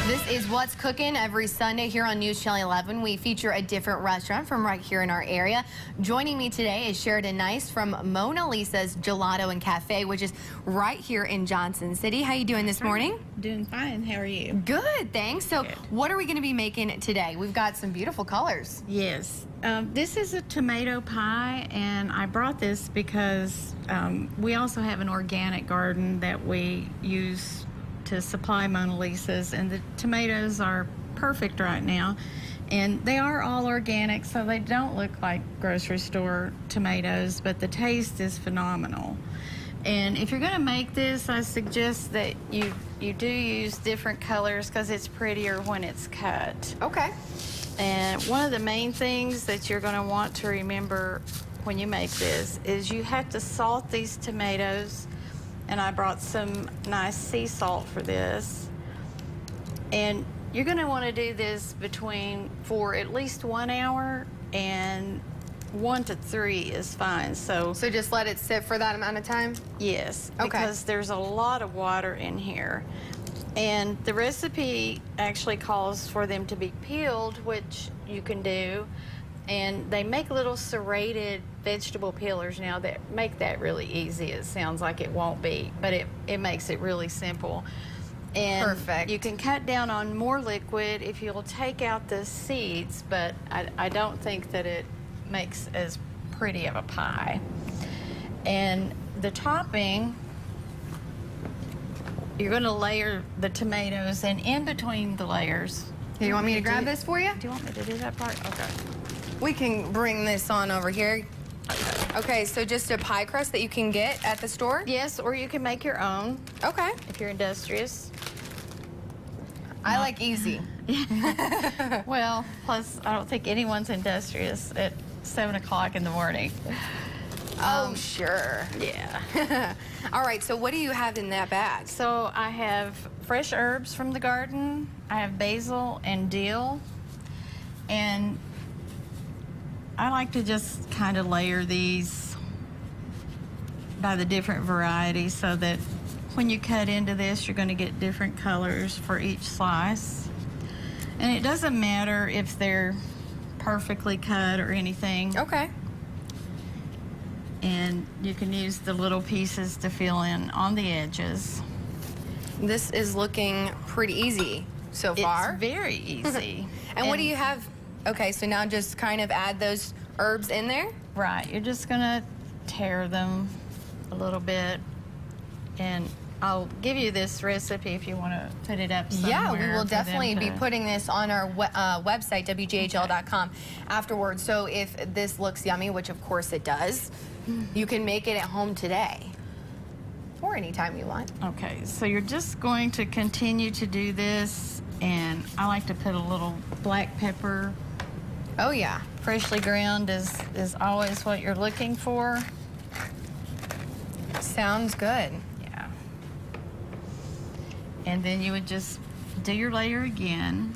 This is What's Cooking every Sunday here on News Channel 11. We feature a different restaurant from right here in our area. Joining me today is Sheridan Nice from Mona Lisa's Gelato and Cafe, which is right here in Johnson City. How you doing this morning? Doing fine. How are you? Good, thanks. So Good. What are we going to be making today? We've got some beautiful colors. Yes. This is a tomato pie, and I brought this because we also have an organic garden that we use to supply Mona Lisa's, and the tomatoes are perfect right now. And they are all organic, so they don't look like grocery store tomatoes, but the taste is phenomenal. And if you're going to make this, I suggest that you do use different colors because it's prettier when it's cut. Okay. And one of the main things that you're going to want to remember when you make this is you have to salt these tomatoes. And I brought some nice sea salt for this. And you're going to want to do this for at least 1 hour, and 1 to 3 is fine. So just let it sit for that amount of time? yes, Okay. because there's a lot of water in here. And the recipe actually calls for them to be peeled, which you can do. And they make little serrated vegetable peelers now that make that really easy. It sounds like it won't be, but it makes it really simple. And Perfect. you can cut down on more liquid if you'll take out the seeds, but I don't think that it makes as pretty of a pie. And the topping, you're going to layer the tomatoes, and in between the layers. Do you want me to grab this for you? Do you want me to do that part? Okay. We can bring this on over here. Okay, so just a pie crust that you can get at the store? Yes, or you can make your own Okay. if you're industrious. I like easy. Well, plus I don't think anyone's industrious at 7 o'clock in the morning. Oh, sure. Yeah. All right, so what do you have in that bag? So I have fresh herbs from the garden. I have basil and dill. And I like to just kind of layer these by the different varieties so that when you cut into this, you're going to get different colors for each slice. And it doesn't matter if they're perfectly cut or anything. Okay. And you can use the little pieces to fill in on the edges. This is looking pretty easy so far. It's very easy. And what do you have? Okay, so now just kind of add those herbs in there? Right, you're just gonna tear them a little bit, and I'll give you this recipe if you want to put it up somewhere. Yeah, we will for them definitely be to- putting this on our website, WGHL.com, afterwards. So if this looks yummy, which of course it does, you can make it at home today or anytime you want. Okay, so you're just going to continue to do this, and I like to put a little black pepper. Oh, yeah. Freshly ground is always what you're looking for. Sounds good. Yeah. And then you would just do your layer again.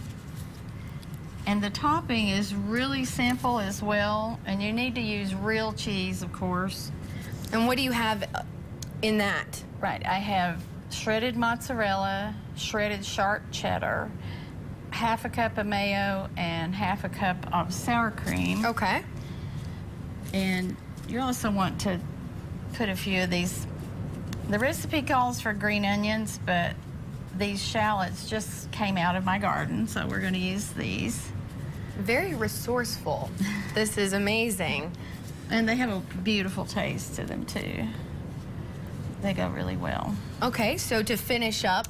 And the topping is really simple as well, and you need to use real cheese, of course. And what do you have in that? Right, I have shredded mozzarella, shredded sharp cheddar, half a cup of mayo, and half a cup of sour cream. Okay. And you also want to put a few of these. The recipe calls for green onions, but these shallots just came out of my garden, so we're going to use these. Very resourceful. This is amazing. And they have a beautiful taste to them, too. They go really well. Okay, so to finish up,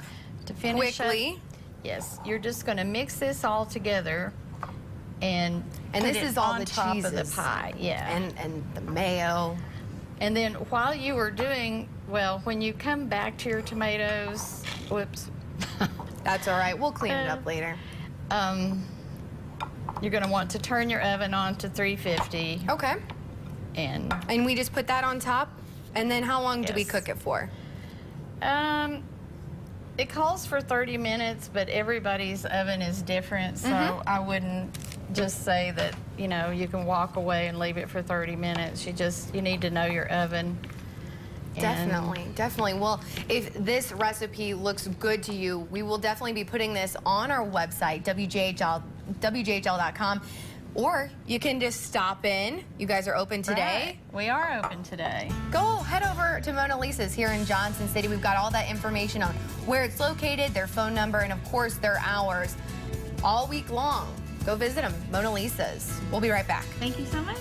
Quickly. Yes, you're just going to mix this all together and And put this it is all on the top of the cheeses. pie. Yeah. and the mayo. And then while you were doing, well, when you come back to your tomatoes, whoops. That's all right. We'll clean it up later. You're going to want to turn your oven on to 350. Okay. And And we just put that on top? And then how long do we Yes. cook it for? it calls for 30 minutes, but everybody's oven is different, so I wouldn't just say that, you know, you can walk away and leave it for 30 minutes. You need to know your oven. Definitely, definitely. Well, if this recipe looks good to you, we will definitely be putting this on our website, WJHL.com. Or you can just stop in. You guys are open today. Right. We are open today. Go head over to Mona Lisa's here in Johnson City. We've got all that information on where it's located, their phone number, and of course their hours all week long. Go visit them, Mona Lisa's. We'll be right back. Thank you so much.